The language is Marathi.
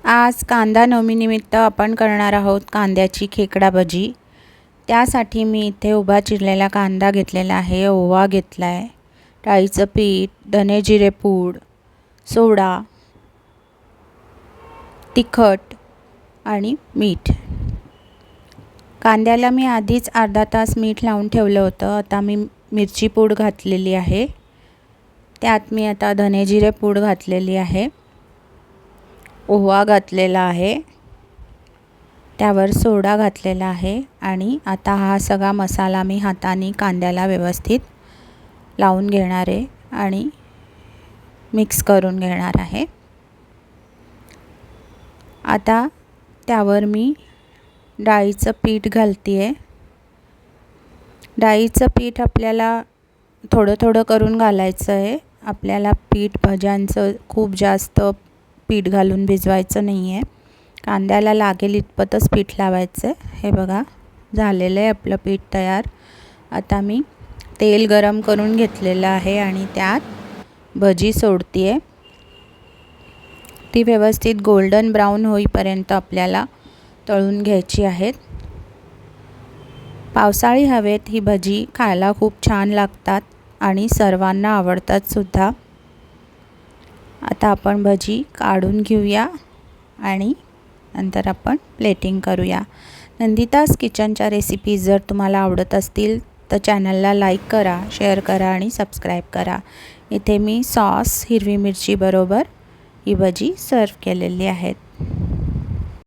आज कांदा नवमीनिमित्त आपण करणार आहोत कांद्याची खेकडा भजी। त्यासाठी मी इथे उभा चिरलेला कांदा घेतलेला आहे, ओवा घेतला आहे, डाळीचं पीठ, धने जिरे पूड, सोडा, तिखट आणि मीठ। कांद्याला मी आधीच अर्धा तास मीठ लावून ठेवलं होतं। आता मी मिरची पूड घातलेली आहे, त्यात मी आता धने जिरे पूड घातलेली आहे, ओवा घातलेला आहे, त्यावर सोडा घातलेला आहे आणि आता हा सगळा मसाला मी हाताने कांद्याला व्यवस्थित लावून घेणार आहे आणि मिक्स करून घेणार आहे। आता त्यावर मी डाळीचं पीठ घालते। डाळीचं पीठ आपल्याला थोडं थोडं करून घालायचं आहे। आपल्याला पीठ भज्यांचं खूप जास्त पीठ घालून भिजवायचं नाही आहे, कांद्याला लागेल इतपतच पीठ लावायचं आहे। हे बघा, झालेलं आहे आपलं पीठ तयार। आता मी तेल गरम करून घेतलेलं आहे आणि त्यात भजी सोडते। ती व्यवस्थित गोल्डन ब्राऊन होईपर्यंत आपल्याला तळून घ्यायची आहेत। पावसाळी हवेत ही भजी खायला खूप छान लागतात आणि सर्वांना आवडतात सुद्धा। आता आपण भजी काढून घेऊया आणि नंतर आपण प्लेटिंग करूया। नंदिताज किचनच्या रेसिपीज जर तुम्हाला आवडत असतील तर चॅनलला लाईक करा, शेअर करा आणि सबस्क्राईब करा। इथे मी सॉस हिरवी मिरची बरोबर ही भजी सर्व केलेली आहेत।